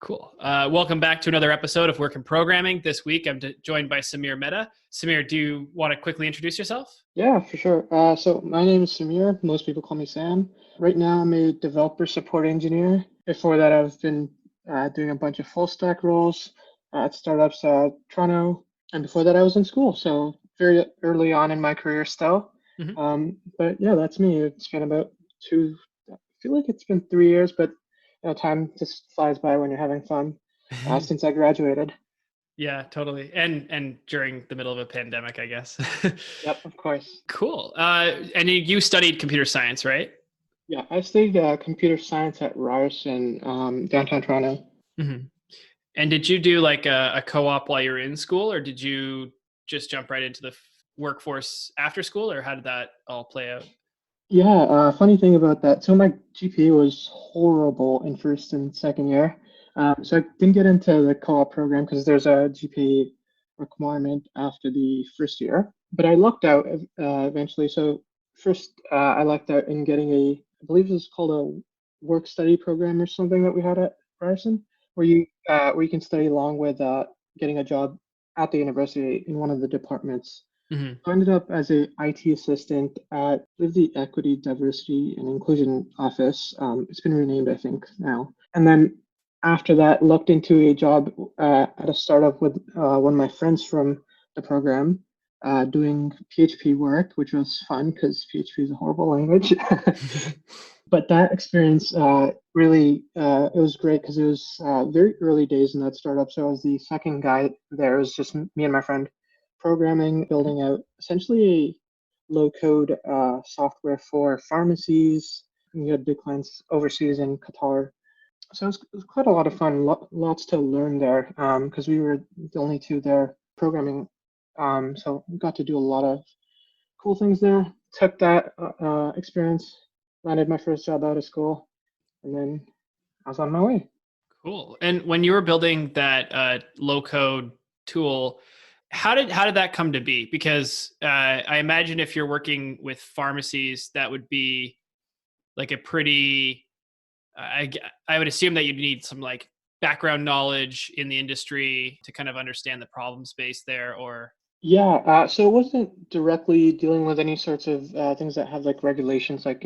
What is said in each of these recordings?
Cool. Welcome back to another episode of Work in Programming. This week, I'm joined by Samir Mehta. Samir, do you want to quickly introduce yourself? Yeah, for sure. So my name is Samir. Most people call me Sam. Right now, I'm a developer support engineer. Before that, I've been doing a bunch of full stack roles at startups Toronto. And before that, I was in school. So very early on in my career still. But yeah, that's me. It's been about I feel like it's been 3 years, but time just flies by when you're having fun since I graduated. Yeah, totally. And during the middle of a pandemic, I guess. Yep, of course. Cool. And you studied computer science, right? Yeah, I studied computer science at Ryerson, downtown Toronto. Mm-hmm. And did you do like a co-op while you were in school, or did you just jump right into the workforce after school, or how did that all play out? Yeah, funny thing about that. So my GPA was horrible in first and second year. So I didn't get into the co-op program because there's a GPA requirement after the first year. But I lucked out eventually. So first, I lucked out in getting I believe it was called a work study program or something that we had at Ryerson, where you can study along with getting a job at the university in one of the departments. Mm-hmm. I ended up as a IT assistant at the Equity, Diversity, and Inclusion Office. It's been renamed, I think, now. And then after that, looked into a job at a startup with one of my friends from the program, doing PHP work, which was fun because PHP is a horrible language. But that experience really, it was great because it was very early days in that startup. So I was the second guy there. It was just me and my friend programming, building out essentially a low-code software for pharmacies. We had big clients overseas in Qatar. So it was quite a lot of fun, lots to learn there because we were the only two there programming. So we got to do a lot of cool things there. Took that experience, landed my first job out of school, and then I was on my way. Cool. And when you were building that low-code tool, how did that come to be? Because I imagine if you're working with pharmacies, that would be like a pretty. I would assume that you'd need some like background knowledge in the industry to kind of understand the problem space there. Or Yeah, so it wasn't directly dealing with any sorts of things that have like regulations, like,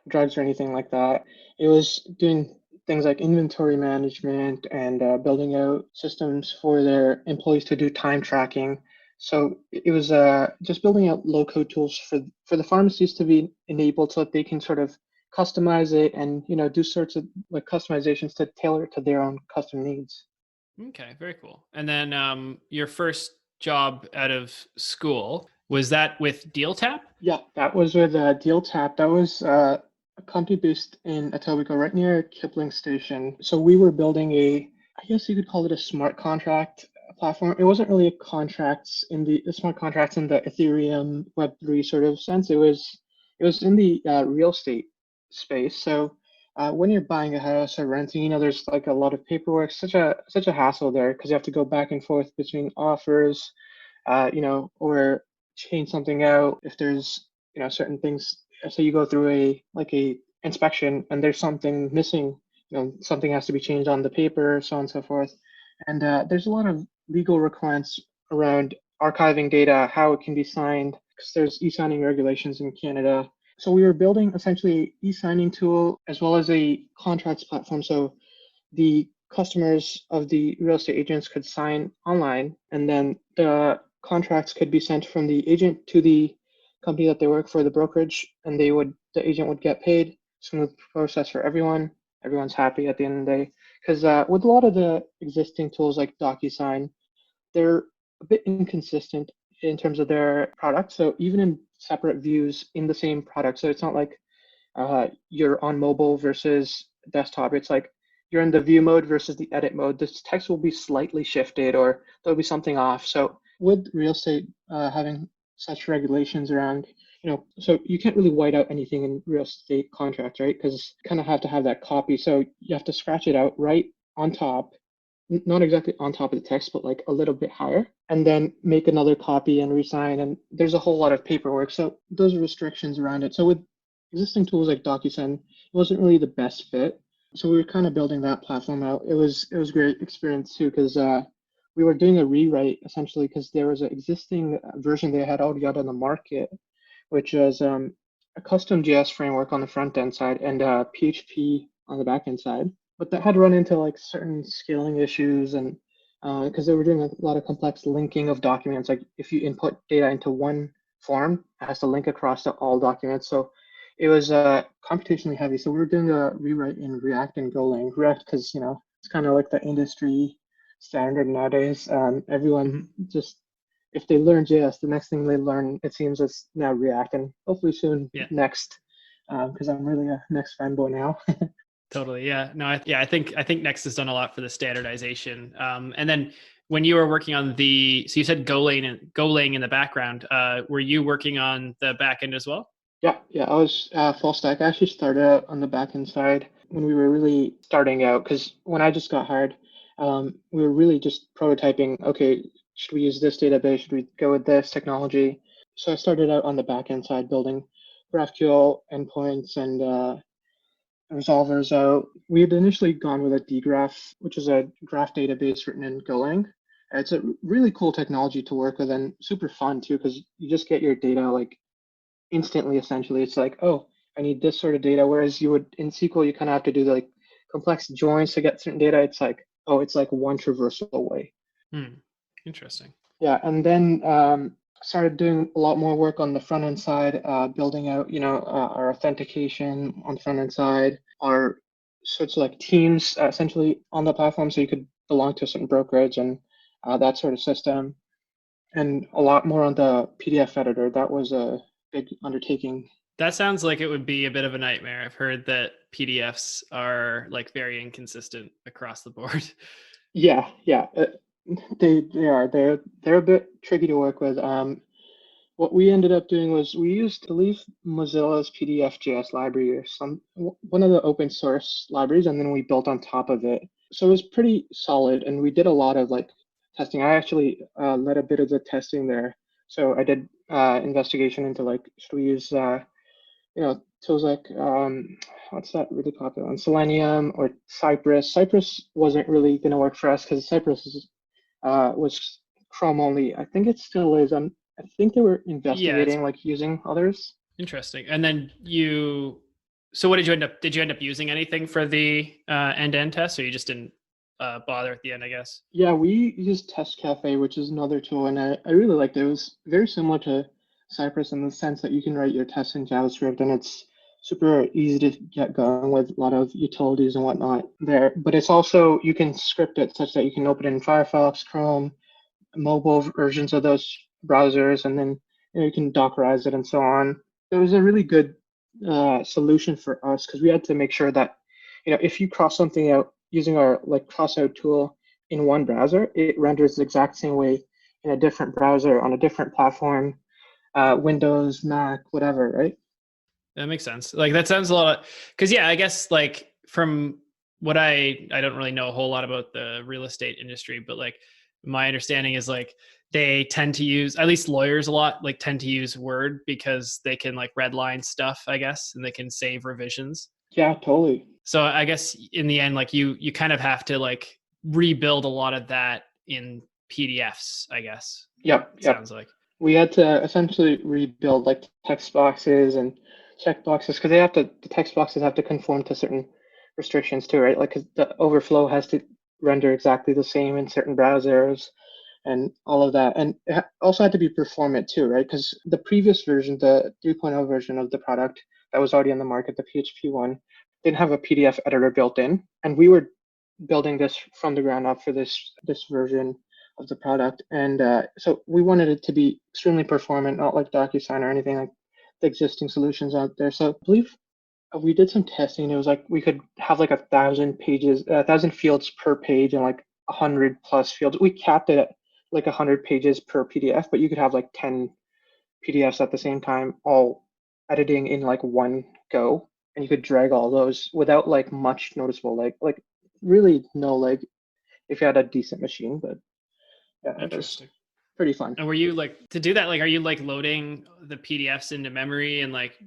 drugs or anything like that. It was doing things like inventory management and building out systems for their employees to do time tracking. So it was just building out low-code tools for the pharmacies to be enabled so that they can sort of customize it and, do sorts of like customizations to tailor it to their own custom needs. okay, very cool. And then your first job out of school, was that with DealTap? Yeah, that was with DealTap. That was a company based in Etobicoke, right near Kipling Station. So we were building I guess you could call it a smart contract platform. It wasn't really a contracts in the smart contracts in the Ethereum Web3 sort of sense. It was in the real estate space. So when you're buying a house or renting, there's like a lot of paperwork, such a hassle there because you have to go back and forth between offers, or change something out if there's certain things. So you go through a inspection and there's something missing, something has to be changed on the paper, so on and so forth. And there's a lot of legal requirements around archiving data, how it can be signed, because there's e-signing regulations in Canada. So we were building essentially e-signing tool as well as a contracts platform. So the customers of the real estate agents could sign online, and then the contracts could be sent from the agent to the company that they work for, the brokerage, and the agent would get paid. Smooth process for everyone. Everyone's happy at the end of the day. Because with a lot of the existing tools like DocuSign, they're a bit inconsistent in terms of their product. So even in separate views in the same product, so it's not like you're on mobile versus desktop. It's like you're in the view mode versus the edit mode. This text will be slightly shifted or there'll be something off. So with real estate having such regulations around, so you can't really white out anything in real estate contracts, right? Because you kind of have to have that copy. So you have to scratch it out right on top, not exactly on top of the text, but like a little bit higher, and then make another copy and resign. And there's a whole lot of paperwork. So those are restrictions around it. So with existing tools like DocuSign, it wasn't really the best fit. So we were kind of building that platform out. It was a great experience too because we were doing a rewrite essentially because there was an existing version they had already out on the market, which was a custom JS framework on the front end side and PHP on the back end side. But that had run into like certain scaling issues and because they were doing a lot of complex linking of documents. Like if you input data into one form, it has to link across to all documents. So it was computationally heavy. So we were doing a rewrite in React and Golang. React because it's kind of like the industry standard nowadays. Everyone just if they learn JS, the next thing they learn, it seems, is now React, and hopefully soon Next, because I'm really a Next fanboy now. Totally. Yeah. No, I think Next has done a lot for the standardization. And then when you were working on so you said Golang in the background, were you working on the back end as well? Yeah. I was full stack. I actually started out on the backend side when we were really starting out, because when I just got hired, we were really just prototyping. Okay, should we use this database? Should we go with this technology? So I started out on the backend side, building GraphQL endpoints and resolvers out. We had initially gone with a dgraph, which is a graph database written in Golang. It's a really cool technology to work with and super fun too, because you just get your data like instantly. Essentially, it's like, oh, I need this sort of data. Whereas you would in SQL, you kind of have to do like complex joins to get certain data. It's like, oh, it's like one traversal way. Interesting. Yeah, and then started doing a lot more work on the front end side, building out, our authentication on the front end side, our sorts of like teams essentially on the platform, so you could belong to a certain brokerage and that sort of system, and a lot more on the PDF editor. That was a big undertaking. That sounds like it would be a bit of a nightmare. I've heard that PDFs are like very inconsistent across the board. Yeah. They are. They're a bit tricky to work with. What we ended up doing was we used, I believe, Mozilla's PDF.js library or one of the open source libraries, and then we built on top of it. So it was pretty solid, and we did a lot of like testing. I actually led a bit of the testing there. So I did investigation into like, should we use tools like what's that really popular on Selenium or Cypress. Cypress wasn't really going to work for us because Cypress was Chrome only. I think it still is. I think they were investigating like using others. Interesting. And then so what did you end up? Did you end up using anything for the end-to-end test, or you just didn't bother at the end, I guess? Yeah, we used Test Cafe, which is another tool, and I really liked it. It was very similar to Cypress in the sense that you can write your tests in JavaScript, and it's super easy to get going with a lot of utilities and whatnot there. But it's also, you can script it such that you can open it in Firefox, Chrome, mobile versions of those browsers, and then you can Dockerize it and so on. It was a really good solution for us because we had to make sure that if you cross something out using our like crossout tool in one browser, it renders the exact same way in a different browser on a different platform, Windows, Mac, whatever, right? That makes sense. Like that sounds a lot because I guess like from what I don't really know a whole lot about the real estate industry, but like my understanding is like they tend to use, at least lawyers a lot, like tend to use Word because they can like redline stuff, I guess, and they can save revisions. Yeah, totally. So I guess in the end, like you kind of have to like rebuild a lot of that in PDFs, I guess. Yep. Sounds like. We had to essentially rebuild like text boxes and check boxes because the text boxes have to conform to certain restrictions too, right? Like 'cause the overflow has to render exactly the same in certain browsers and all of that. And it also had to be performant too, right? Because the previous version, the 3.0 version of the product that was already on the market, the PHP one, didn't have a PDF editor built in. And we were building this from the ground up for this version of the product. And so we wanted it to be extremely performant, not like DocuSign or anything like the existing solutions out there. So I believe we did some testing. It was like we could have like 1,000 pages, 1,000 fields per page and like 100 plus fields. We capped it at like 100 pages per PDF, but you could have like 10 PDFs at the same time, all editing in like one go. And you could drag all those without like much noticeable, like really no like if you had a decent machine, but yeah, it was pretty fun. And were you like to do that? Like, are you like loading the PDFs into memory and like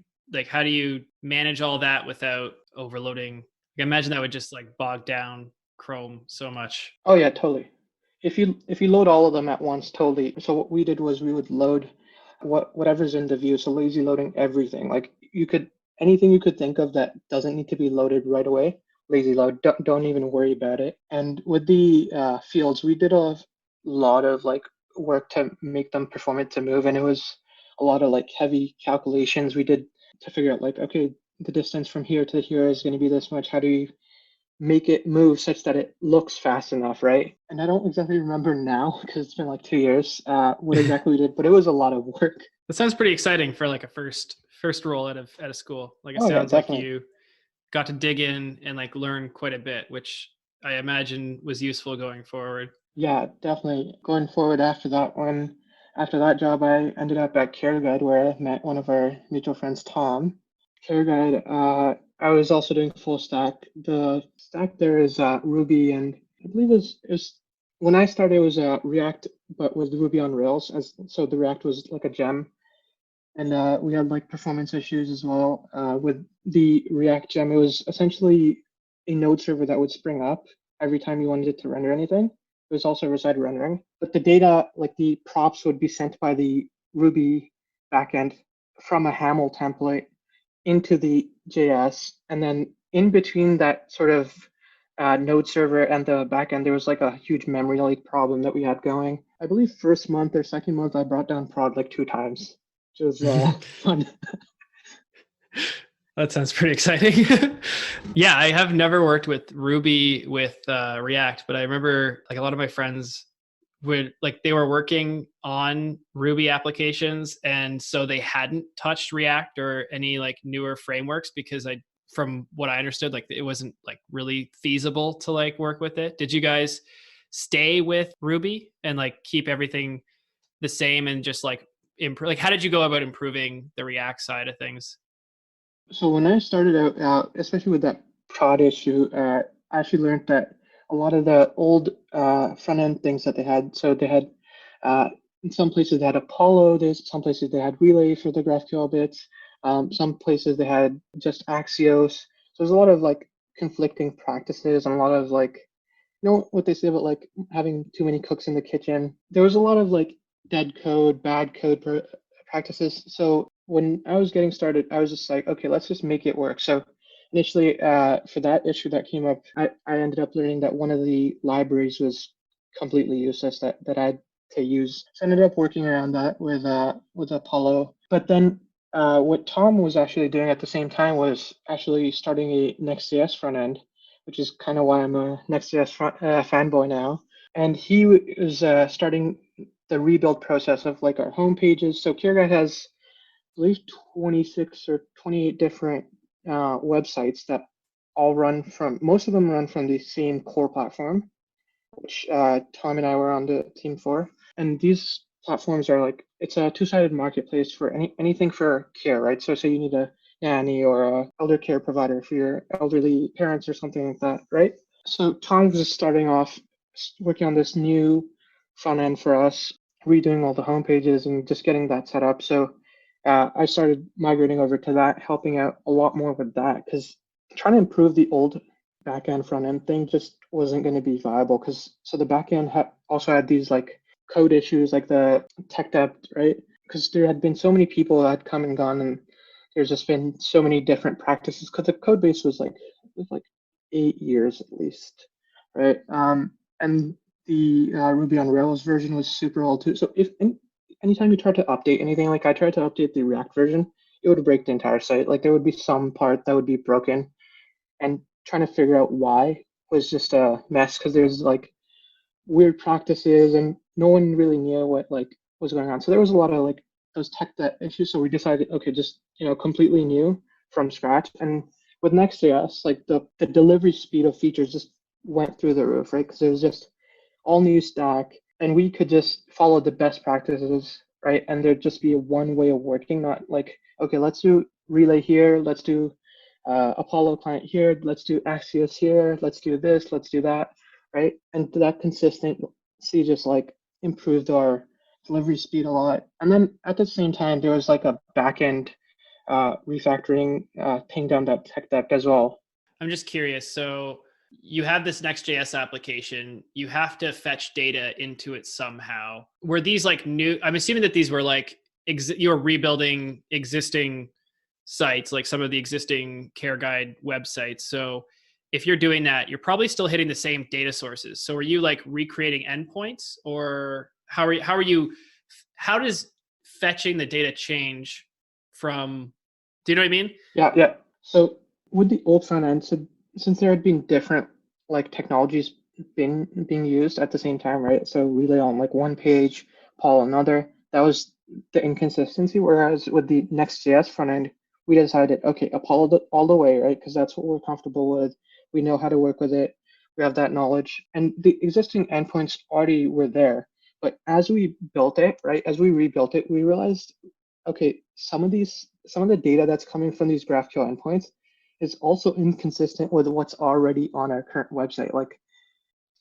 how do you manage all that without overloading I imagine that would just like bog down Chrome so much. Oh yeah, totally. If you load all of them at once, totally. So what we did was we would load whatever's in the view. So lazy loading everything. Like you could anything you could think of that doesn't need to be loaded right away. Lazy load. Don't even worry about it. And with the fields, we did a lot of like work to make them performant to move, and it was a lot of like heavy calculations we did to figure out like, okay, the distance from here to here is going to be this much. How do you make it move such that it looks fast enough, right? And I don't exactly remember now because it's been like 2 years what exactly we did, but it was a lot of work. That sounds pretty exciting for like a first role out of school. Like it Oh yeah, sounds like definitely. you got to dig in and like learn quite a bit, which I imagine was useful going forward. Yeah, definitely. Going forward after that job, I ended up at CareGuide where I met one of our mutual friends, Tom. CareGuide, I was also doing full stack. The stack there is Ruby, and I believe it was when I started it was React, but with Ruby on Rails. So the React was like a gem, and we had like performance issues as well with the React gem. It was essentially a node server that would spring up every time you wanted it to render anything. It was all server-side rendering, but the data, like the props, would be sent by the Ruby backend from a Haml template into the JS, and then in between that sort of node server and the backend, there was like a huge memory leak problem that we had going. I believe first month or second month, I brought down prod like 2 times, which was fun. That sounds pretty exciting. Yeah, I have never worked with Ruby with React, but I remember like a lot of my friends would like they were working on Ruby applications, and so they hadn't touched React or any like newer frameworks because from what I understood, like it wasn't like really feasible to like work with it. Did you guys stay with Ruby and like keep everything the same and just like improve? Like, how did you go about improving the React side of things? So when I started out, especially with that prod issue, I actually learned that a lot of the old front end things that they had. So they had in some places they had Apollo. There's some places they had Relay for the GraphQL bits. Some places they had just Axios. So there's a lot of like conflicting practices and a lot of like what they say about like having too many cooks in the kitchen. There was a lot of like dead code, bad code practices. So when I was getting started, I was just like, okay, let's just make it work. So initially, for that issue that came up, I ended up learning that one of the libraries was completely useless that I had to use. So I ended up working around that with Apollo. But then what Tom was actually doing at the same time was actually starting a Next.js front end, which is kind of why I'm a Next.js fanboy now. And he was starting the rebuild process of like our home pages. So CareGuide has, I believe, 26 or 28 different websites that most of them run from the same core platform, which Tom and I were on the team for. And these platforms are like, it's a two-sided marketplace for anything for care, right? So say you need a nanny or a elder care provider for your elderly parents or something like that, right? So Tom was starting off working on this new front end for us, redoing all the home pages and just getting that set up. So I started migrating over to that, helping out a lot more with that because trying to improve the old backend front end thing just wasn't going to be viable because so the backend also had these like code issues like the tech debt, right? Because there had been so many people that had come and gone, and there's just been so many different practices because the code base was like 8 years at least, right? And the Ruby on Rails version was super old too. So anytime you try to update anything, like I tried to update the React version, it would break the entire site. Like there would be some part that would be broken, and trying to figure out why was just a mess because there's like weird practices and no one really knew what like was going on. So there was a lot of like those tech debt issues. So we decided, okay, just completely new from scratch. And with Next.js, like the delivery speed of features just went through the roof, right? Because it was just all new stack, and we could just follow the best practices, right? And there'd just be a one way of working, not like, okay, let's do Relay here, let's do Apollo client here, let's do Axios here, let's do this, let's do that, right? And that consistency just like improved our delivery speed a lot. And then at the same time, there was like a backend refactoring, paying down that tech debt as well. I'm just curious. So you have this Next.js application, you have to fetch data into it somehow. Were these like new? I'm assuming that these were like you were rebuilding existing sites, like some of the existing care guide websites. So if you're doing that, you're probably still hitting the same data sources. So are you like recreating endpoints, or how does fetching the data change from, do you know what I mean? Yeah. So with the old front end, so since there had been different like technologies being used at the same time, right? So relay on like one page, Paul another. That was the inconsistency. Whereas with the Next.js front end, we decided, okay, Apollo all the way, right? Because that's what we're comfortable with. We know how to work with it. We have that knowledge, and the existing endpoints already were there. But as we built it, right, as we rebuilt it, we realized, okay, some of the data that's coming from these GraphQL endpoints is also inconsistent with what's already on our current website. Like,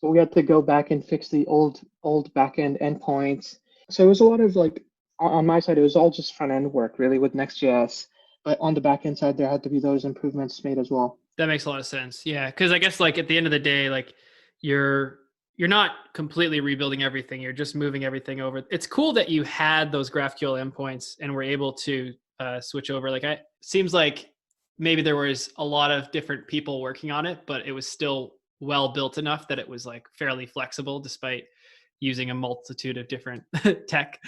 so we had to go back and fix the old backend endpoints. So it was a lot of like on my side, it was all just front end work really with Next.js. But on the backend side, there had to be those improvements made as well. That makes a lot of sense. Yeah, because I guess like at the end of the day, like you're you're not completely rebuilding everything. You're just moving everything over. It's cool that you had those GraphQL endpoints and were able to switch over. Like, I seems like maybe there was a lot of different people working on it, but it was still well built enough that it was like fairly flexible, despite using a multitude of different tech.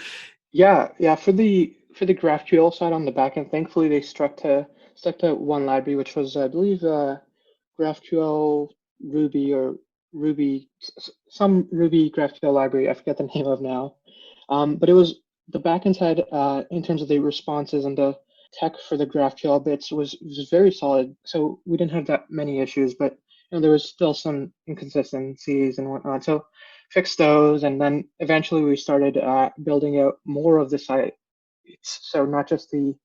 Yeah. For the GraphQL side on the backend, thankfully they stuck to one library, which was I believe GraphQL Ruby or Ruby some Ruby GraphQL library. I forget the name of now. But it was the backend side in terms of the responses and the tech for the GraphQL bits was very solid. So we didn't have that many issues, but there was still some inconsistencies and whatnot. So fixed those, and then eventually we started building out more of the site. So not just the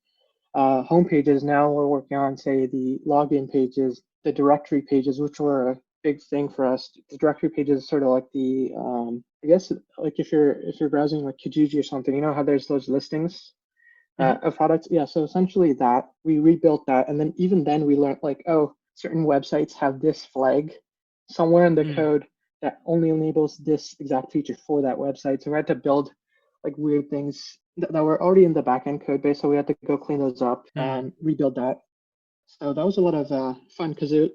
home pages. Now we're working on, say, the login pages, the directory pages, which were a big thing for us. The directory pages is sort of like the, I guess, like if you're browsing like Kijiji or something, you know how there's those listings of products. Yeah, so essentially that we rebuilt that, and then even then we learned like, oh, certain websites have this flag somewhere in the Mm. code that only enables this exact feature for that website. So we had to build like weird things that were already in the backend code base. So we had to go clean those up Mm. and rebuild that. So that was a lot of fun because it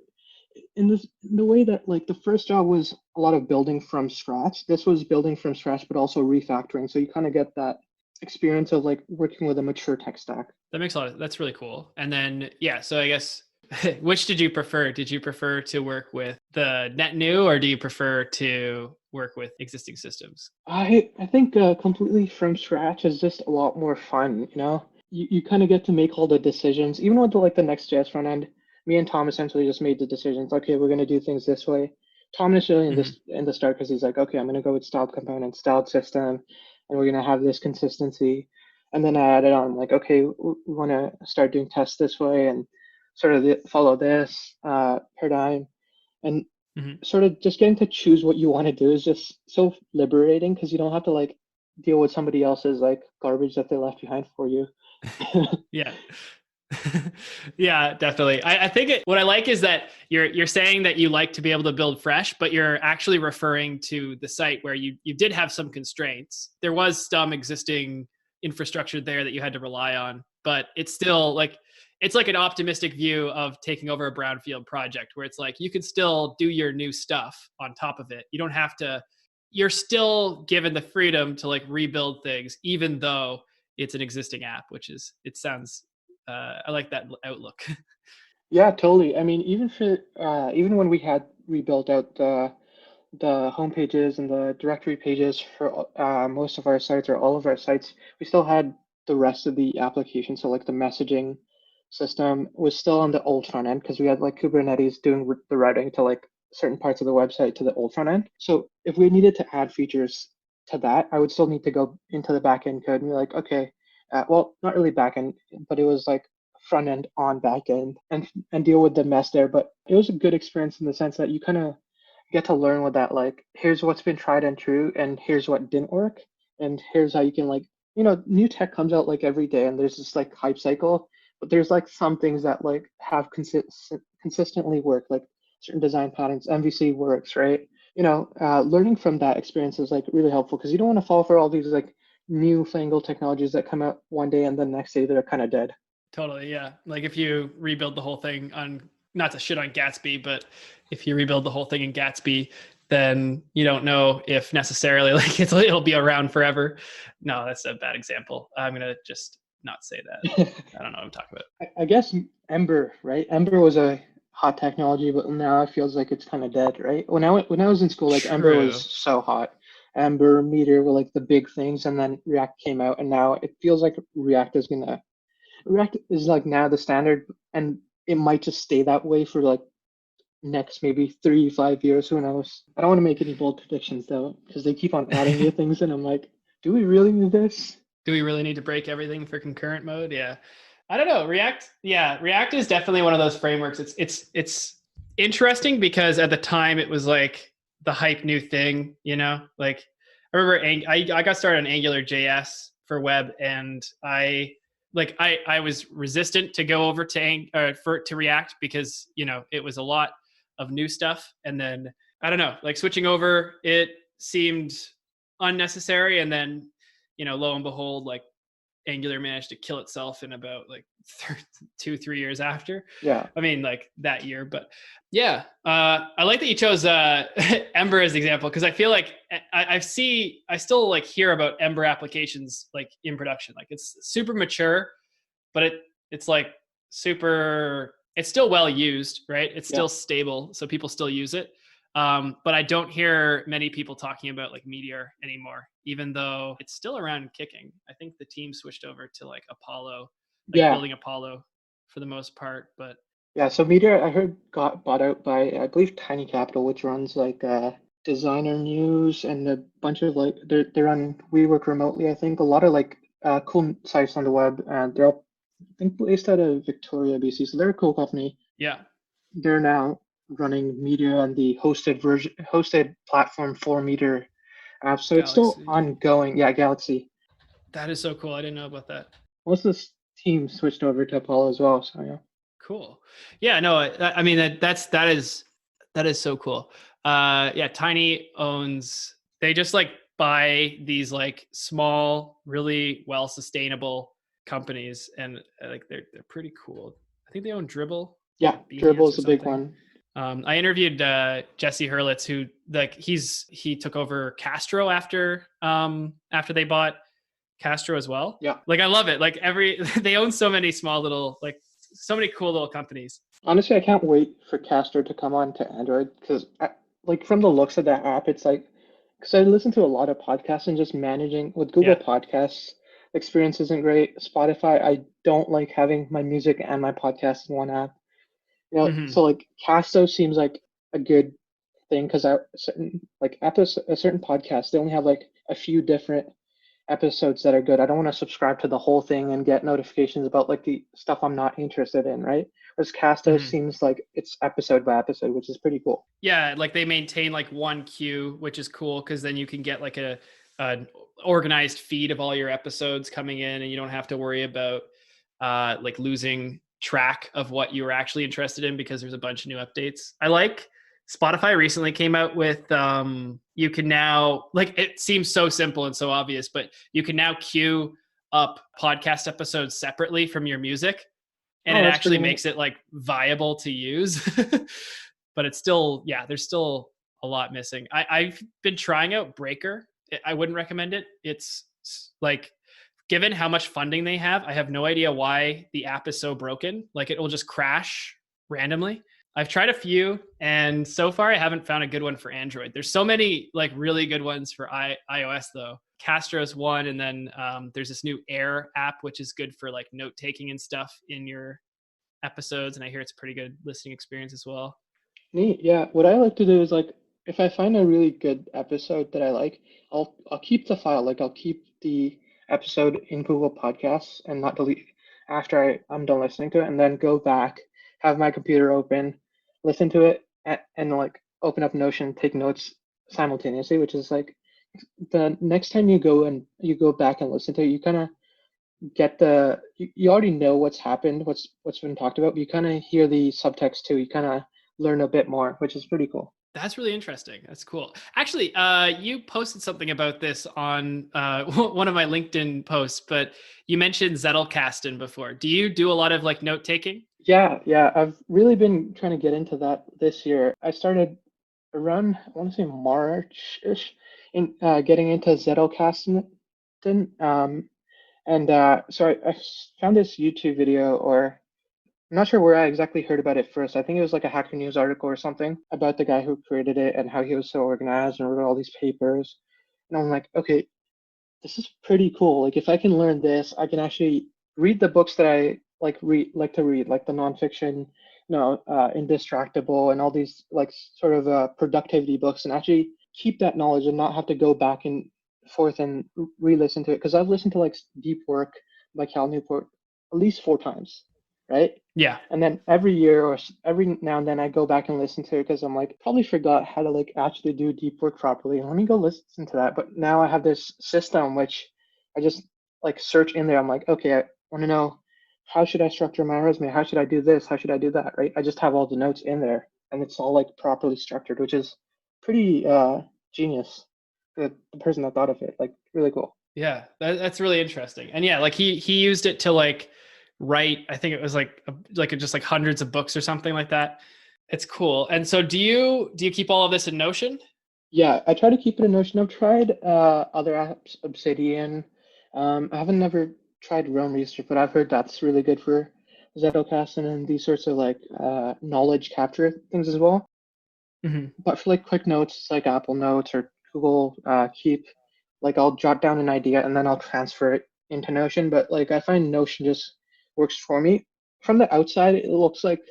in the way that like the first job was a lot of building from scratch. This was building from scratch, but also refactoring. So you kind of get that experience of like working with a mature tech stack. That makes a lot of, that's really cool. And then, yeah, so I guess, which did you prefer? Did you prefer to work with the net new, or do you prefer to work with existing systems? I think completely from scratch is just a lot more fun. You kind of get to make all the decisions, even with like the Next.js front end. Me and Tom essentially just made the decisions. Okay, we're going to do things this way. Tom initially in Mm-hmm. this in the start because he's like, okay, I'm going to go with styled component, styled system, and we're going to have this consistency. And then I added on like, okay, we want to start doing tests this way and sort of follow this paradigm. And Mm-hmm. sort of just getting to choose what you want to do is just so liberating because you don't have to like deal with somebody else's like garbage that they left behind for you. Yeah. Yeah, definitely. I think what I like is that you're saying that you like to be able to build fresh, but you're actually referring to the site where you did have some constraints. There was some existing infrastructure there that you had to rely on, but it's still like, it's like an optimistic view of taking over a brownfield project where it's like you can still do your new stuff on top of it. You don't have to, you're still given the freedom to like rebuild things, even though it's an existing app, which is, it sounds, I like that outlook. Yeah, totally. I mean, even when we had rebuilt out the home pages and the directory pages for most of our sites or all of our sites, we still had the rest of the application. So like the messaging system was still on the old front end because we had like Kubernetes doing the routing to like certain parts of the website to the old front end. So if we needed to add features to that, I would still need to go into the backend code and be like, okay, well, not really backend, but it was like front end on back end and deal with the mess there. But it was a good experience in the sense that you kind of get to learn with that, like, here's what's been tried and true, and here's what didn't work, and here's how you can like, new tech comes out like every day, and there's this like hype cycle, but there's like some things that like have consistently work, like certain design patterns, MVC works, right? Learning from that experience is like really helpful because you don't want to fall for all these like newfangled technologies that come out one day and the next day they're kind of dead. Totally, yeah. Like if you rebuild the whole thing on, not to shit on Gatsby, but if you rebuild the whole thing in Gatsby, then you don't know if necessarily like it'll be around forever. No, that's a bad example. I'm gonna just not say that. I don't know what I'm talking about. I guess Ember, right? Ember was a hot technology, but now it feels like it's kind of dead, right? When I was in school, like Ember was True. so hot. Ember, Meteor were like the big things, and then React came out, and now it feels like React is like now the standard, and it might just stay that way for like next maybe 3 5 years. Who knows? I don't want to make any bold predictions though, because they keep on adding new things, and I'm like, do we really need this? Do we really need to break everything for concurrent mode? Yeah. I don't know. React is definitely one of those frameworks. It's interesting because at the time it was like the hype new thing, Like I remember I got started on Angular JS for web, and I was resistant to go over to React because it was a lot of new stuff, and then I don't know, like switching over, it seemed unnecessary, and then lo and behold, like Angular managed to kill itself in about like 2-3 years after. Yeah. I mean, like that year, but yeah. I like that you chose Ember as an example because I feel like I still like hear about Ember applications like in production. Like it's super mature, but it's like it's still well used, right? It's still stable, so people still use it. But I don't hear many people talking about like Meteor anymore, even though it's still around and kicking. I think the team switched over to like Apollo, building Apollo for the most part. But yeah, so Meteor I heard got bought out by I believe Tiny Capital, which runs like designer news and a bunch of like they run We Work Remotely. I think a lot of like cool sites on the web, and they're all I think based out of Victoria, BC. So they're a cool company. yeah, They're now running Meteor on the hosted platform for Meteor app. So it's still Galaxy. ongoing. Yeah, Galaxy. That is so cool. I didn't know about that. Most of this team switched over to Apollo as well. So yeah. Cool. Yeah, no, I mean that is so cool. Yeah, Tiny owns. They just like buy these like small, really well sustainable companies, and like they're pretty cool. I think they own Dribble. Yeah, Dribble is a big one. I interviewed Jesse Hurlitz, who like he took over Castro after they bought Castro as well. Yeah, like I love it. Like they own so many small little like so many cool little companies. Honestly, I can't wait for Castro to come on to Android because like from the looks of that app, it's like because I listen to a lot of podcasts and just managing with Google Podcasts. Experience isn't great. Spotify, I don't like having my music and my podcast in one app. So like Castro seems like a good thing because a certain podcast, they only have like a few different episodes that are good. I don't want to subscribe to the whole thing and get notifications about like the stuff I'm not interested in, right? Whereas Castro seems like it's episode by episode, which is pretty cool. Yeah, like they maintain like one queue, which is cool because then you can get like an organized feed of all your episodes coming in, and you don't have to worry about like losing track of what you were actually interested in because there's a bunch of new updates. I like Spotify recently came out with you can now, like, it seems so simple and so obvious, but you can now queue up podcast episodes separately from your music, and it actually makes it like viable to use. But it's still, there's still a lot missing. I've been trying out Breaker. I wouldn't recommend it. It's like, given how much funding they have, I have no idea why the app is so broken. Like it will just crash randomly. I've tried a few, and so far I haven't found a good one for Android. There's so many like really good ones for iOS though. Castro's one, and then there's this new Air app, which is good for like note taking and stuff in your episodes. And I hear it's a pretty good listening experience as well. Neat. Yeah. What I like to do is like if I find a really good episode that I like, I'll keep the file. Like I'll keep the episode in Google Podcasts and not delete after I'm done listening to it, and then go back, have my computer open, listen to it, and like open up Notion, take notes simultaneously, which is like the next time you go back and listen to it, you kind of get you already know what's happened, what's been talked about, but you kind of hear the subtext too. You kind of learn a bit more, which is pretty cool. That's really interesting. That's cool. Actually, you posted something about this on one of my LinkedIn posts, but you mentioned Zettlekasten before. Do you do a lot of like note taking? Yeah. I've really been trying to get into that this year. I started around, I want to say March-ish, in getting into Zettelkasten. So I found this YouTube video, or I'm not sure where I exactly heard about it first. I think it was like a Hacker News article or something about the guy who created it and how he was so organized and wrote all these papers. And I'm like, okay, this is pretty cool. Like if I can learn this, I can actually read the books that I like to read, like the nonfiction, Indistractable and all these like sort of productivity books, and actually keep that knowledge and not have to go back and forth and re-listen to it. Because I've listened to like Deep Work by Cal Newport at least 4 times, right? Yeah. And then every year or every now and then I go back and listen to it because I'm like, probably forgot how to like actually do deep work properly. And let me go listen to that. But now I have this system which I just like search in there. I'm like, okay, I want to know how should I structure my resume? How should I do this? How should I do that? Right? I just have all the notes in there and it's all like properly structured, which is pretty genius. The person that thought of it, like really cool. Yeah, that's really interesting. And yeah, like he used it to like write, I think it was like just like hundreds of books or something like that. It's cool. And so do you keep all of this in Notion? Yeah, I try to keep it in Notion. I've tried other apps, Obsidian. I haven't never tried Realm Research, but I've heard that's really good for Zettelkasten and these sorts of like knowledge capture things as well. Mm-hmm. But for like quick notes, like Apple Notes or Google Keep, like I'll jot down an idea and then I'll transfer it into Notion. But like I find Notion just works for me. From the outside, it looks like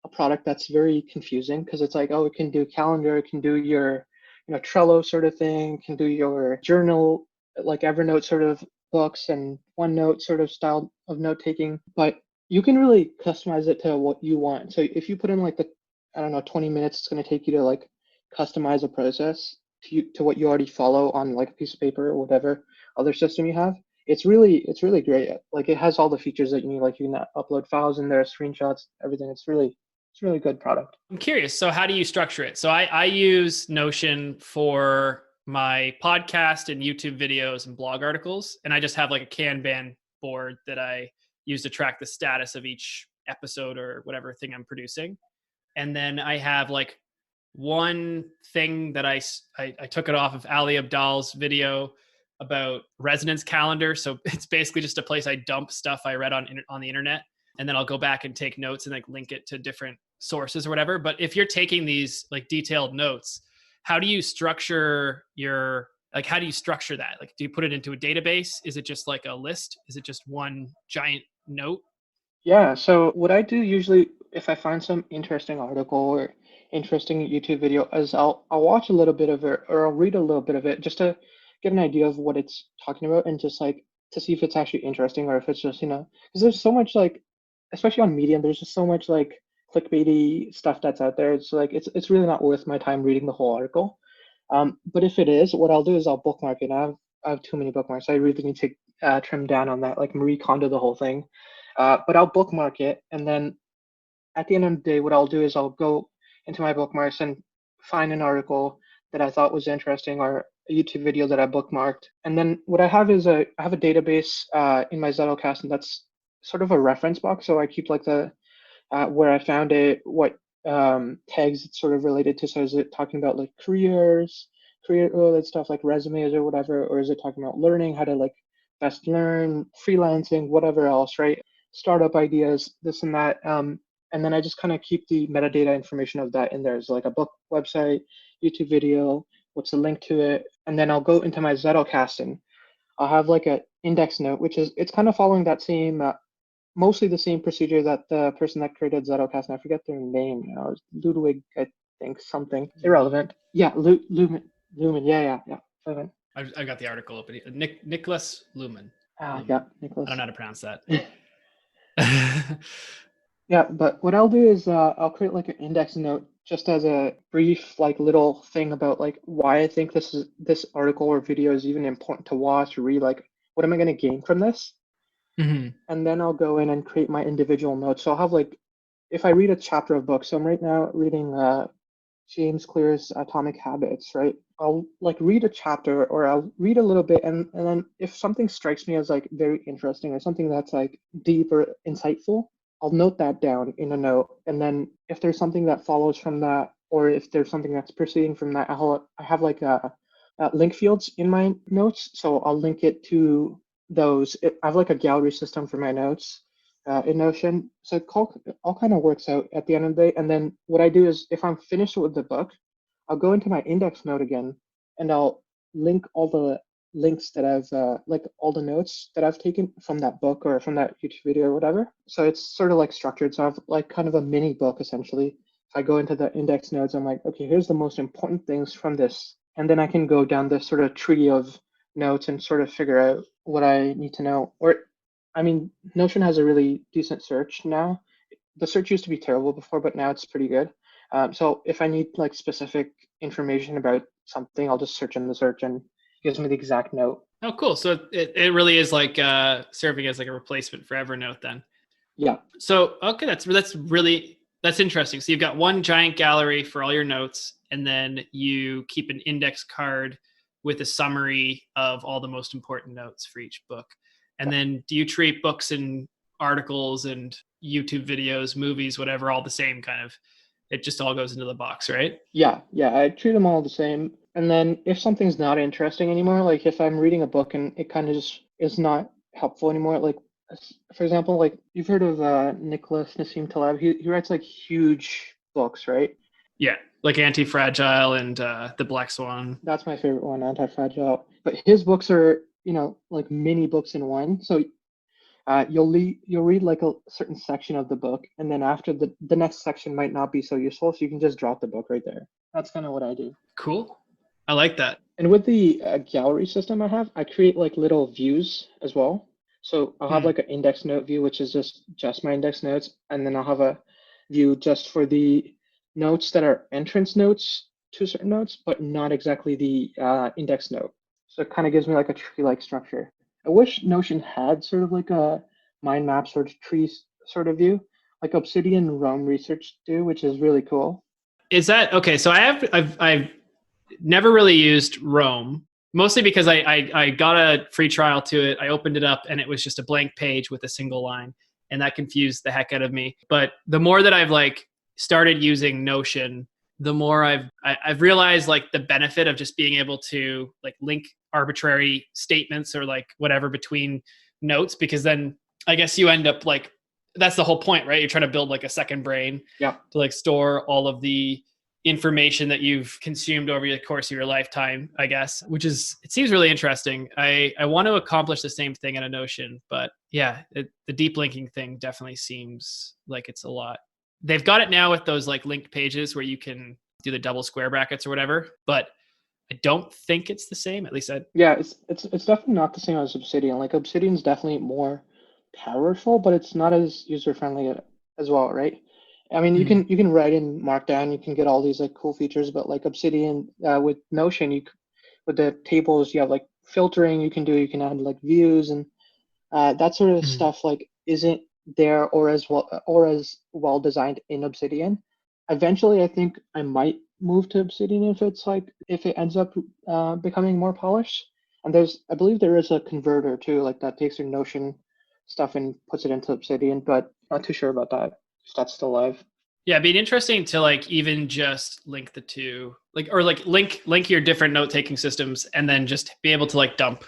a product that's very confusing because it's like, oh, it can do calendar, it can do your, Trello sort of thing, can do your journal, like Evernote sort of books and OneNote sort of style of note taking. But you can really customize it to what you want. So if you put in like I don't know, 20 minutes it's going to take you to like customize a process to what you already follow on like a piece of paper or whatever other system you have. It's really great. Like it has all the features that you need. Like you can upload files in there, screenshots, everything. It's really good product. I'm curious. So how do you structure it? So I use Notion for my podcast and YouTube videos and blog articles. And I just have like a Kanban board that I use to track the status of each episode or whatever thing I'm producing. And then I have like one thing that I took it off of Ali Abdal's video about resonance calendar. So it's basically just a place I dump stuff I read on the internet, and then I'll go back and take notes and like link it to different sources or whatever. But if you're taking these like detailed notes, how do you structure how do you structure that? Like, do you put it into a database? Is it just like a list? Is it just one giant note? Yeah, so what I do usually if I find some interesting article or interesting YouTube video is I'll watch a little bit of it or I'll read a little bit of it just to get an idea of what it's talking about and just like to see if it's actually interesting or if it's just, because there's so much like, especially on Medium, there's just so much like clickbaity stuff that's out there. It's like it's really not worth my time reading the whole article. But if it is, what I'll do is I'll bookmark it. I have too many bookmarks. I really need to trim down on that, like Marie Kondo the whole thing. But I'll bookmark it, and then at the end of the day, what I'll do is I'll go into my bookmarks and find an article that I thought was interesting or a YouTube video that I bookmarked. And then what I have is I have a database in my Zettelkasten that's sort of a reference box. So I keep like the where I found it, what tags it's sort of related to. So is it talking about like career related stuff like resumes or whatever, or is it talking about learning, how to like best learn, freelancing, whatever else, right? Startup ideas, this and that. And then I just kind of keep the metadata information of that in there. So like a book website, YouTube video, what's the link to it, and then I'll go into my Zettelkasten. I'll have like a index note, which is it's kind of following that same mostly the same procedure that the person that created Zettelkasten, I forget their name now, Ludwig, I think, something irrelevant. Yeah, Lumen. Yeah. Lumen. I got the article open. Nicholas Lumen. Yeah, I don't Nicholas. know how to pronounce that. Yeah, but what I'll do is I'll create like an index note just as a brief like little thing about like why I think this article or video is even important to watch or read. Like, what am I going to gain from this? Hmm. and then I'll go in and create my individual notes. So I'll have like, if I read a chapter of books, so I'm right now reading James Clear's Atomic Habits, right? I'll like read a chapter or I'll read a little bit, and then if something strikes me as like very interesting or something that's like deep or insightful, I'll note that down in a note. And then if there's something that follows from that, or if there's something that's proceeding from that, I have like link fields in my notes. So I'll link it to those. I have like a gallery system for my notes in Notion. So all kind of works out at the end of the day. And then what I do is if I'm finished with the book, I'll go into my index node again and I'll link all the links that I've like all the notes that I've taken from that book or from that YouTube video or whatever. So it's sort of like structured. So I have like kind of a mini book essentially. If I go into the index nodes, I'm like, okay, here's the most important things from this. And then I can go down this sort of tree of notes and sort of figure out what I need to know. Or, I mean, Notion has a really decent search now. The search used to be terrible before, but now it's pretty good. So if I need like specific information about something, I'll just search in the search and it gives me the exact note. Oh, cool. So it really is like serving as like a replacement for Evernote then. Yeah. So okay, that's interesting. So you've got one giant gallery for all your notes, and then you keep an index card with a summary of all the most important notes for each book. And then do you treat books and articles and YouTube videos, movies, whatever, all the same kind of? It just all goes into the box, right? Yeah, yeah, I treat them all the same. And then if something's not interesting anymore, like if I'm reading a book and it kind of just is not helpful anymore, like for example, like you've heard of Nicholas Nassim Taleb, he writes like huge books, right? Yeah, like Anti-Fragile and The Black Swan. That's my favorite one, Anti-Fragile. But his books are, like mini books in one. So you'll read like a certain section of the book, and then after the next section might not be so useful, so you can just drop the book right there. That's kind of what I do. Cool. I like that. And with the gallery system I have, I create like little views as well. So I'll have Hmm. like an index note view, which is just my index notes, and then I'll have a view just for the notes that are entrance notes to certain notes, but not exactly the index note. So it kind of gives me like a tree-like structure. I wish Notion had sort of like a mind map sort of tree sort of view, like Obsidian Roam Research do, which is really cool. Is that okay? So I've never really used Roam, mostly because I got a free trial to it. I opened it up and it was just a blank page with a single line, and that confused the heck out of me. But the more that I've like started using Notion, the more I've realized like the benefit of just being able to like link arbitrary statements or like whatever between notes, because then I guess you end up like that's the whole point, right? You're trying to build like a second brain Yeah. to like store all of the information that you've consumed over the course of your lifetime, I guess, which is, it seems really interesting. I want to accomplish the same thing in a Notion, but yeah, the deep linking thing definitely seems like it's a lot. They've got it now with those like linked pages where you can do the double square brackets or whatever, but I don't think it's the same. At least Yeah, it's definitely not the same as Obsidian. Like Obsidian's definitely more powerful, but it's not as user friendly as well, right? I mean, Mhm. you can write in Markdown, you can get all these like cool features, but like Obsidian with Notion, with the tables, you have like filtering you can add like views and that sort of Mhm. stuff like isn't there or as well designed in Obsidian. Eventually, I think I might move to Obsidian if it ends up becoming more polished. And I believe there is a converter too, like that takes your Notion stuff and puts it into Obsidian, but not too sure about that if that's still live. Yeah, it'd be interesting to like even just link the two, like or like link your different note taking systems, and then just be able to like dump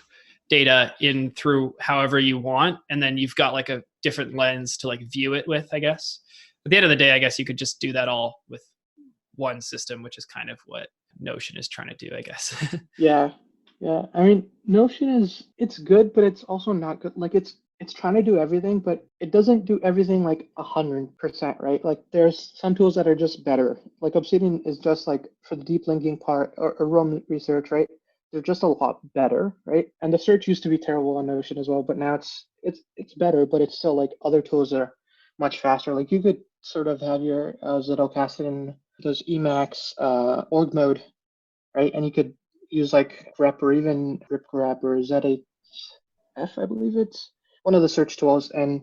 data in through however you want, and then you've got like a different lens to like view it with, I guess. At the end of the day, I guess you could just do that all with one system, which is kind of what Notion is trying to do, I guess. Yeah, yeah. I mean, Notion it's good, but it's also not good. Like it's trying to do everything, but it doesn't do everything like 100%, right? Like there's some tools that are just better. Like Obsidian is just like for the deep linking part or Roam research, right? They're just a lot better, right? And the search used to be terrible on Notion as well, but now it's better, but it's still like other tools are much faster. Like you could sort of have your Zettlekasten, those Emacs, org mode, right? And you could use like grep or even rip grep or Z8F, I believe it's. one of the search tools and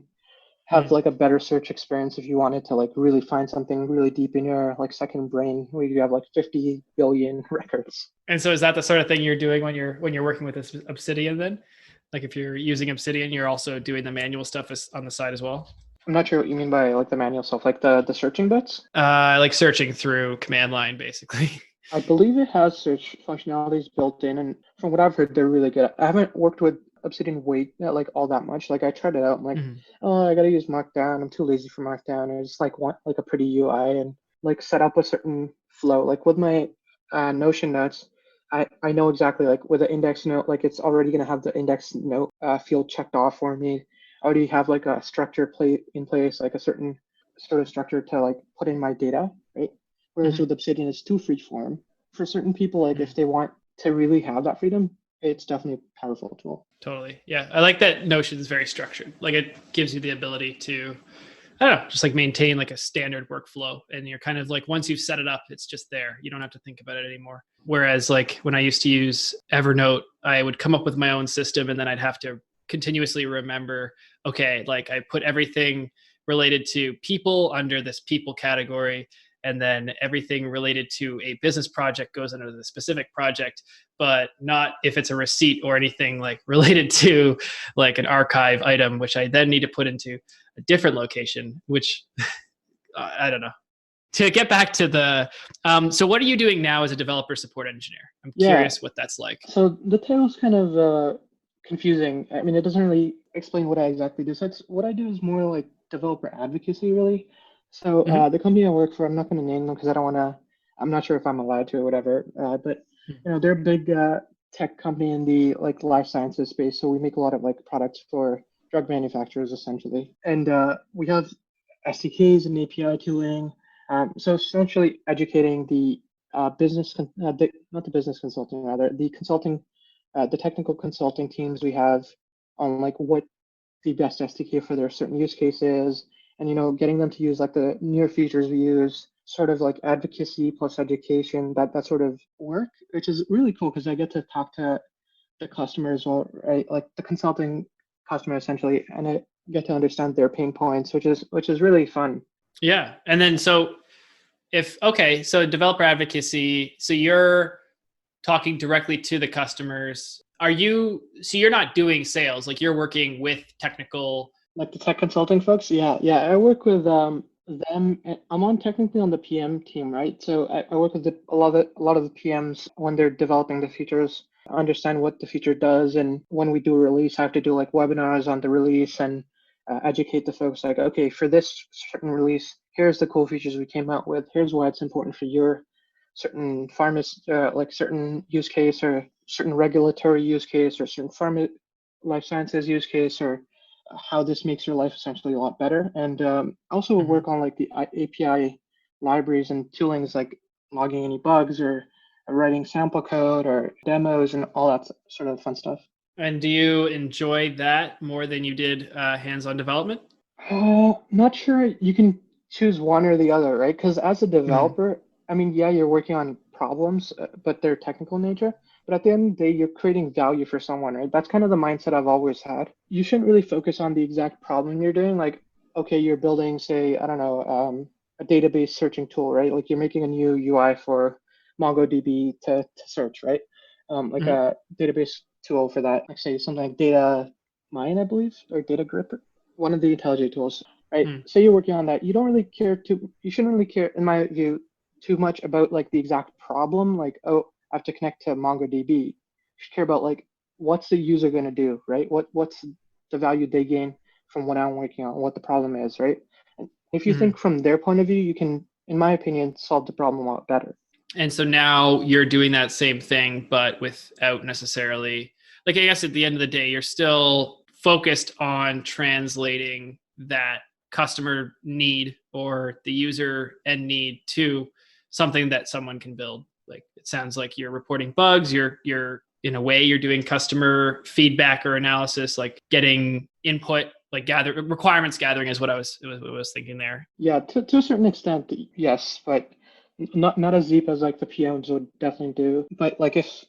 have like a better search experience if you wanted to like really find something really deep in your like second brain where you have like 50 billion records. And so is that the sort of thing you're doing when you're working with this Obsidian then? Like if you're using Obsidian, you're also doing the manual stuff on the side as well? I'm not sure what you mean by like the manual stuff, like the searching bits. Like searching through command line, basically. I believe it has search functionalities built in, and from what I've heard, they're really good. I haven't worked with Obsidian like all that much. Like I tried it out. I'm like, oh, I gotta use Markdown. I'm too lazy for Markdown. I just like want like a pretty UI and like set up a certain flow. Like with my Notion notes, I know exactly like with an index note, like it's already gonna have the index note field checked off for me. I already have like a structure in place, like a certain sort of structure to like put in my data, right? Whereas with Obsidian, it's too freeform. For certain people, like if they want to really have that freedom, it's definitely a powerful tool. Totally. Yeah. I like that Notion is very structured. Like it gives you the ability to, I don't know, just like maintain like a standard workflow. And you're kind of like, once you've set it up, it's just there. You don't have to think about it anymore. Whereas like when I used to use Evernote, I would come up with my own system and then I'd have to continuously remember, okay, like I put everything related to people under this people category. And then everything related to a business project goes under the specific project, but not if it's a receipt or anything like related to like an archive item, which I then need to put into a different location, which I don't know. To get back to the, so what are you doing now as a developer support engineer? I'm curious what that's like. So the title's kind of confusing. I mean, it doesn't really explain what I exactly do. So what I do is more like developer advocacy, really. So the company I work for, I'm not going to name them because I don't want to. I'm not sure if I'm allowed to or whatever. But they're a big tech company in the like life sciences space. So we make a lot of like products for drug manufacturers essentially, and we have SDKs and API tooling. So essentially educating the not the business consulting, rather the consulting, the technical consulting teams we have on like what the best SDK for their certain use cases, and getting them to use like the newer features we use, sort of like advocacy plus education, that sort of work, which is really cool because I get to talk to the customer as well, right? Like the consulting customer essentially, and I get to understand their pain points, which is really fun. Yeah, and then so so developer advocacy, so you're talking directly to the customers. So you're not doing sales, like you're working with technical, like the tech consulting folks. Yeah. I work with them. I'm technically on the PM team, right? So I work with a lot of the PMs when they're developing the features, understand what the feature does, and when we do a release, I have to do like webinars on the release and educate the folks. Like, okay, for this certain release, here's the cool features we came out with. Here's why it's important for your certain like certain use case or certain regulatory use case or certain pharma life sciences use case, or how this makes your life essentially a lot better. And also work on like the API libraries and toolings, like logging any bugs or writing sample code or demos and all that sort of fun stuff. And do you enjoy that more than you did hands-on development? Not sure. You can choose one or the other, right? Because as a developer, I mean, yeah, you're working on problems, but they're technical nature. But at the end of the day, you're creating value for someone, right? That's kind of the mindset I've always had. You shouldn't really focus on the exact problem you're doing. Like, okay, you're building, say, I don't know, a database searching tool, right? Like you're making a new UI for MongoDB to search, right? Like a database tool for that. Like say something like Data Mine, I believe, or Data Grip, one of the IntelliJ tools, right? Say you're working on that. You shouldn't really care, in my view, too much about like the exact problem. Like, oh, I have to connect to MongoDB. You should care about like what's the user going to do, right? What's the value they gain from what I'm working on, what the problem is, right? And if you think from their point of view, you can, in my opinion, solve the problem a lot better. And so now you're doing that same thing, but without necessarily, like, I guess at the end of the day, you're still focused on translating that customer need or the user end need to something that someone can build. Like, it sounds like you're reporting bugs, you're in a way you're doing customer feedback or analysis, like getting input, like requirements gathering is what I was thinking there. Yeah, to a certain extent, yes, but not as deep as like the PMs would definitely do. But like if,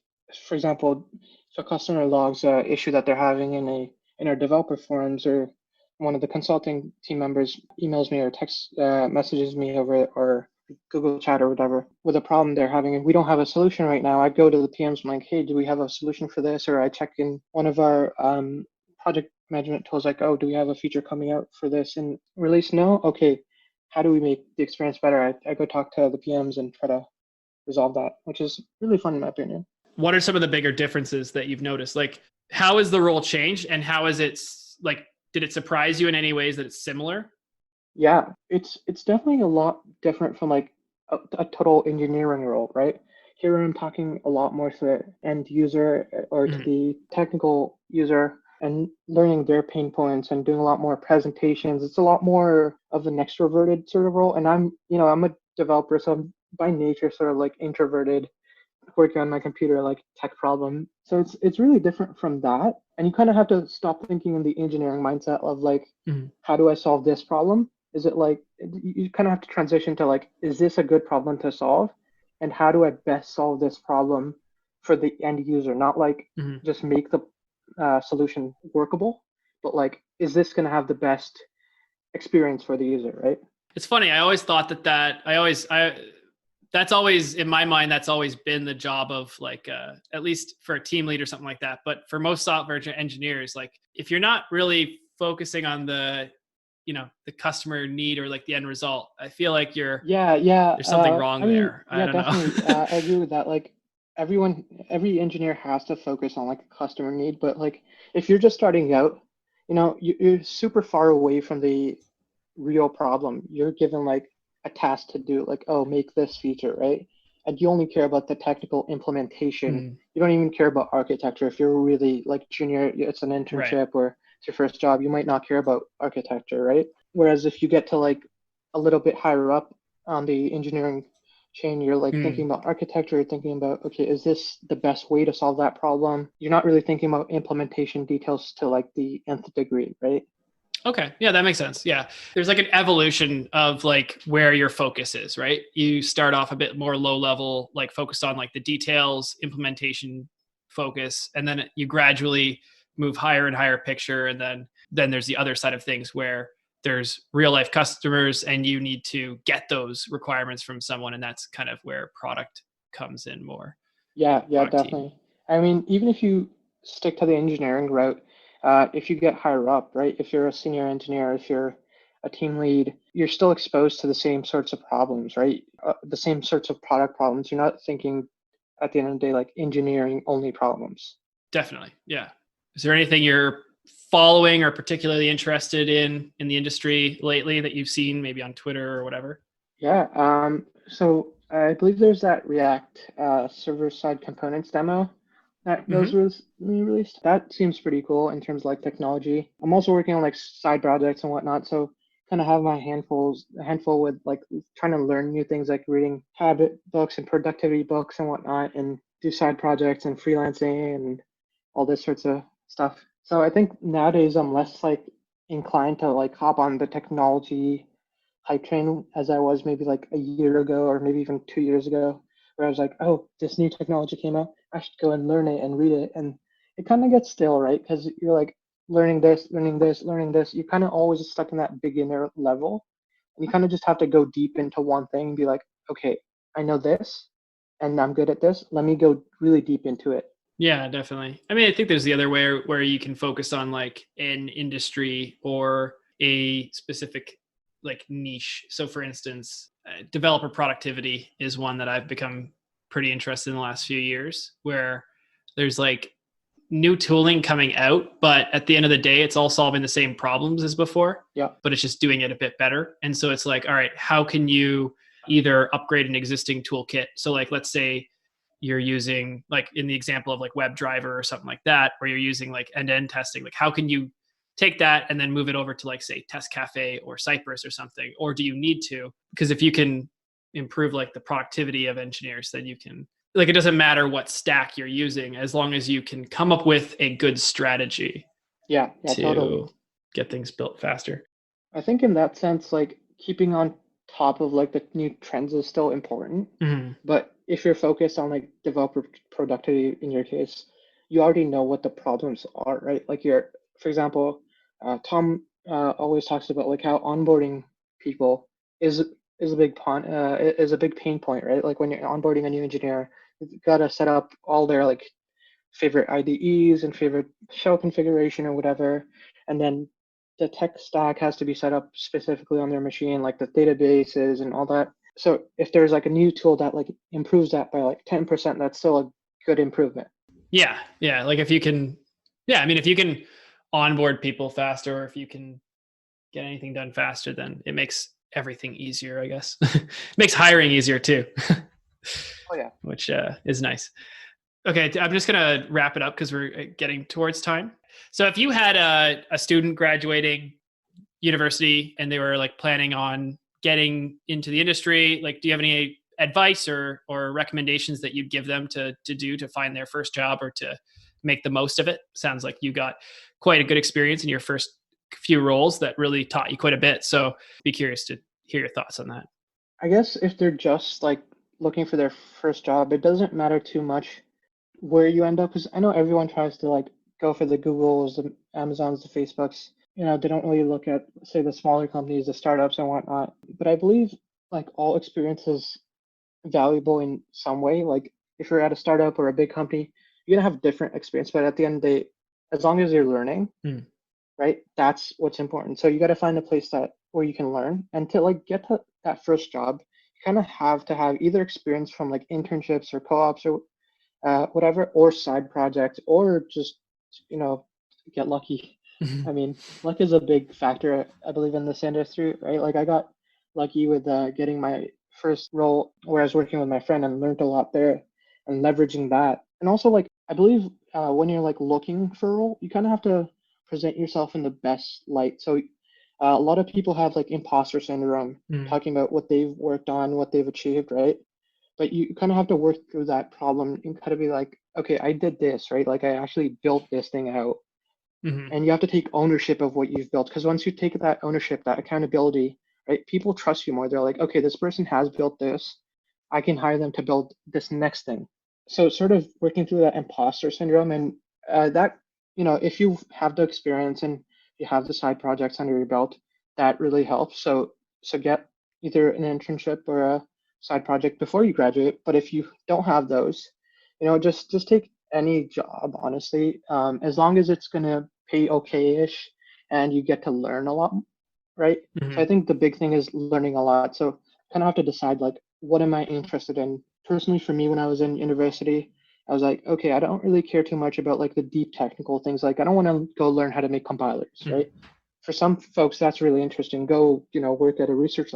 for example, if a customer logs an issue that they're having in in our developer forums, or one of the consulting team members emails me or text messages me over or Google Chat or whatever with a problem they're having, and we don't have a solution right now, I go to the PMs. I'm like, hey, do we have a solution for this? Or I check in one of our project management tools, like, oh, do we have a feature coming out for this and release? No? Okay, how do we make the experience better? I go talk to the PMs and try to resolve that, which is really fun in my opinion. What are some of the bigger differences that you've noticed? Like, how has the role changed, and how is it like, did it surprise you in any ways that it's similar? Yeah, it's definitely a lot different from like a total engineering role, right? Here I'm talking a lot more to the end user or to the technical user and learning their pain points and doing a lot more presentations. It's a lot more of an extroverted sort of role. And I'm a developer, so I'm by nature sort of like introverted, working on my computer, like tech problem. So it's really different from that. And you kind of have to stop thinking in the engineering mindset of like, how do I solve this problem? Is it like, you kind of have to transition to like, is this a good problem to solve? And how do I best solve this problem for the end user? Not like just make the solution workable, but like, is this going to have the best experience for the user, right? It's funny. I always thought that's always in my mind, that's always been the job of like, at least for a team lead or something like that. But for most software engineers, like if you're not really focusing on the customer need or like the end result, I feel like there's something wrong there. I don't definitely. know. I agree with that. Like every engineer has to focus on like a customer need, but like if you're just starting out, you're super far away from the real problem. You're given like a task to do, like, oh, make this feature, right? And you only care about the technical implementation. You don't even care about architecture. If you're really like junior, it's an internship Right. or it's your first job, you might not care about architecture, right? Whereas if you get to like a little bit higher up on the engineering chain, you're like thinking about architecture, you're thinking about, okay, is this the best way to solve that problem? You're not really thinking about implementation details to like the nth degree, right? Okay. Yeah, that makes sense. Yeah. There's like an evolution of like where your focus is, right? You start off a bit more low level, like focused on like the details, implementation focus, and then you gradually move higher and higher picture. And then there's the other side of things where there's real life customers and you need to get those requirements from someone. And that's kind of where product comes in more. Yeah, Product team. definitely. I mean, even if you stick to the engineering route, if you get higher up, right? If you're a senior engineer, if you're a team lead, you're still exposed to the same sorts of problems, right? The same sorts of product problems. You're not thinking at the end of the day like engineering only problems. Definitely. Yeah. Is there anything you're following or particularly interested in the industry lately that you've seen maybe on Twitter or whatever? Yeah. So I believe there's that React server-side components demo that was released. That seems pretty cool in terms of like technology. I'm also working on like side projects and whatnot, so kind of have my handful with like trying to learn new things, like reading habit books and productivity books and whatnot, and do side projects and freelancing and all this sorts of stuff. So I think nowadays I'm less like inclined to like hop on the technology hype train as I was maybe like a year ago or maybe even 2 years ago, where I was like, oh, this new technology came out, I should go and learn it and read it. And it kind of gets stale, right? Because you're like learning this, learning this, learning this. You're kind of always stuck in that beginner level. And you kind of just have to go deep into one thing and be like, okay, I know this and I'm good at this. Let me go really deep into it. Yeah, definitely. I mean, I think there's the other way where you can focus on like an industry or a specific like niche. So for instance, developer productivity is one that I've become pretty interested in the last few years, where there's like new tooling coming out, but at the end of the day, it's all solving the same problems as before. Yeah. But it's just doing it a bit better. And so it's like, all right, how can you either upgrade an existing toolkit? So like, let's say you're using, like in the example of like WebDriver or something like that, where you're using like end-to-end testing, like how can you take that and then move it over to like say Test Cafe or Cypress or something? Or do you need to? Because if you can improve like the productivity of engineers, then you can, like, it doesn't matter what stack you're using as long as you can come up with a good strategy to totally get things built faster. I think in that sense, like keeping on top of like the new trends is still important. But if you're focused on like developer productivity in your case, you already know what the problems are, right? Like you're for example, Tom always talks about like how onboarding people is is a is a big pain point, right? Like when you're onboarding a new engineer, you've got to set up all their like favorite IDEs and favorite shell configuration or whatever, and then the tech stack has to be set up specifically on their machine, like the databases and all that. So if there's like a new tool that like improves that by like 10%, that's still a good improvement. Yeah. Yeah. Like if you can, yeah, I mean, if you can onboard people faster, or if you can get anything done faster, then it makes everything easier, I guess. Makes hiring easier too, Oh yeah. which is nice. Okay, I'm just going to wrap it up because we're getting towards time. So if you had a student graduating university and they were like planning on getting into the industry, like do you have any advice or recommendations that you'd give them to do to find their first job or to make the most of it? Sounds like you got quite a good experience in your first few roles that really taught you quite a bit. So be curious to hear your thoughts on that. I guess if they're just like looking for their first job, it doesn't matter too much where you end up, because I know everyone tries to like go for the Googles, the Amazons, the Facebooks. You know, they don't really look at, say, the smaller companies, the startups and whatnot. But I believe like all experience is valuable in some way. Like if you're at a startup or a big company, you're gonna have different experience, but at the end of the day, as long as you're learning, right, that's what's important. So you got to find a place that where you can learn, and to like get to that first job, you kind of have to have either experience from like internships or co-ops or whatever, or side projects, or just, you know, get lucky. I mean, luck is a big factor, I believe, in this industry, right? Like I got lucky with getting my first role where I was working with my friend and learned a lot there and leveraging that. And also, like, I believe when you're like looking for a role, you kind of have to present yourself in the best light. So a lot of people have like imposter syndrome, talking about what they've worked on, what they've achieved, right? But you kind of have to work through that problem and kind of be like, okay, I did this, right? Like I actually built this thing out. And you have to take ownership of what you've built. Because once you take that ownership, that accountability, right, people trust you more. They're like, okay, this person has built this. I can hire them to build this next thing. So sort of working through that imposter syndrome, and that, you know, if you have the experience and you have the side projects under your belt, that really helps. So get either an internship or a side project before you graduate. But if you don't have those, you know, just take any job, honestly, as long as it's gonna pay okay-ish and you get to learn a lot, right? So I think the big thing is learning a lot. So kind of have to decide like, what am I interested in? Personally, for me, when I was in university, I was like, okay, I don't really care too much about like the deep technical things. Like I don't want to go learn how to make compilers, right? For some folks, that's really interesting. Go, you know, work at a research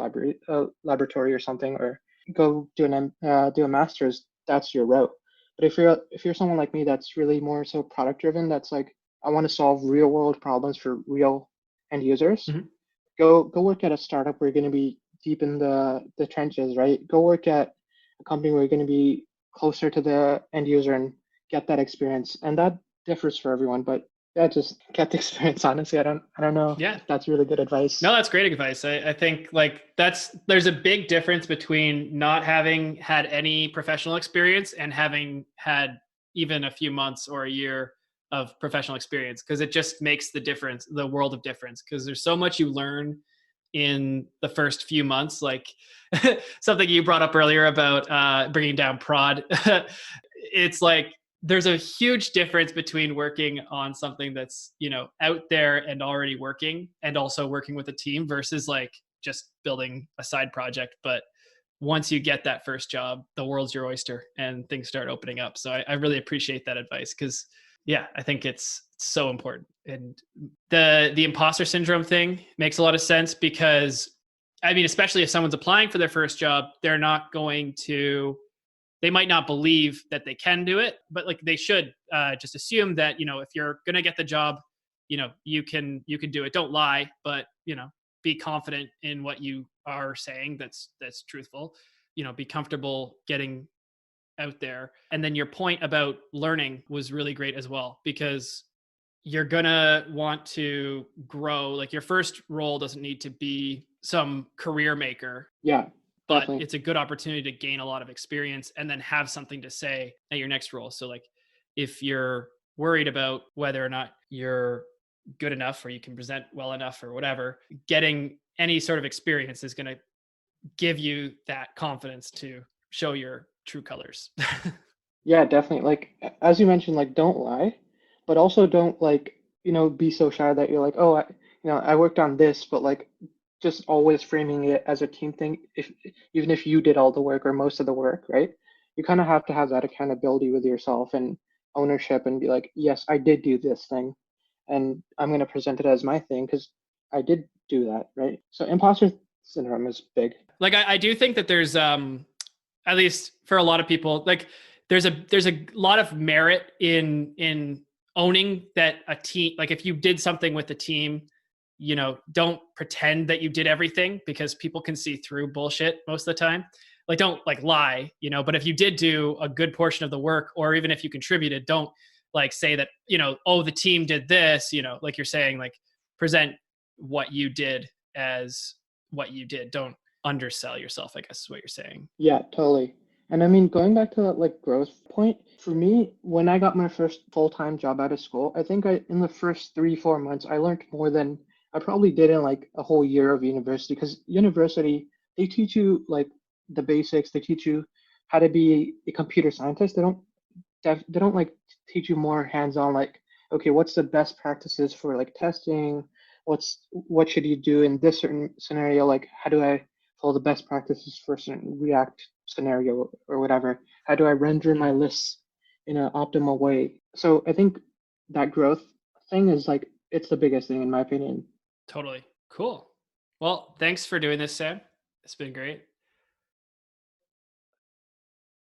laboratory or something, or go do do a master's. That's your route. But if you're someone like me that's really more so product driven, that's like, I want to solve real world problems for real end users. Go work at a startup where you're going to be deep in the trenches, right? Go work at a company where you're going to be closer to the end user and get that experience. And that differs for everyone, but yeah, just get the experience. Honestly, I don't know Yeah. if that's really good advice. No, that's great advice. I think like there's a big difference between not having had any professional experience and having had even a few months or a year of professional experience, because it just makes the world of difference, because there's so much you learn in the first few months, like something you brought up earlier about bringing down prod. It's like there's a huge difference between working on something that's, you know, out there and already working, and also working with a team versus like just building a side project. But once you get that first job, the world's your oyster and things start opening up. So I really appreciate that advice, because yeah, I think it's so important. And the imposter syndrome thing makes a lot of sense, because I mean, especially if someone's applying for their first job, they might not believe that they can do it, but like they should just assume that, you know, if you're going to get the job, you know, you can do it. Don't lie, but, you know, be confident in what you are saying. That's truthful, you know, be comfortable getting out there. And then your point about learning was really great as well, because you're gonna want to grow. Like your first role doesn't need to be some career maker. Yeah, But definitely. it's a good opportunity to gain a lot of experience and then have something to say at your next role. So like if you're worried about whether or not you're good enough or you can present well enough or whatever, getting any sort of experience is going to give you that confidence to show your true colors. Yeah, definitely. Like as you mentioned, like don't lie, but also don't like, be so shy that you're like, oh, I worked on this, but like just always framing it as a team thing. If even if you did all the work or most of the work, right? You kind of have to have that accountability with yourself and ownership and be like, yes, I did do this thing, and I'm going to present it as my thing because I did do that, right? So imposter syndrome is big. Like I do think that there's at least for a lot of people, like there's a lot of merit in owning that a team, like if you did something with the team, don't pretend that you did everything, because people can see through bullshit most of the time. Like don't like lie, but if you did do a good portion of the work, or even if you contributed, don't like say that, oh, the team did this, like you're saying, like present what you did as what you did. Don't undersell yourself, I guess is what you're saying. Yeah, totally. And I mean, going back to that like growth point, for me, when I got my first full-time job out of school, I think in the first 3, 4 months, I learned more than I probably did in like a whole year of university. Because university, they teach you like the basics. They teach you how to be a computer scientist. They don't like teach you more hands-on, like, okay, what's the best practices for like testing? What should you do in this certain scenario? Like, how do I follow the best practices for a certain React scenario or whatever? How do I render my lists in an optimal way? So I think that growth thing is like, it's the biggest thing in my opinion. Totally. Cool. Well, thanks for doing this, Sam. It's been great.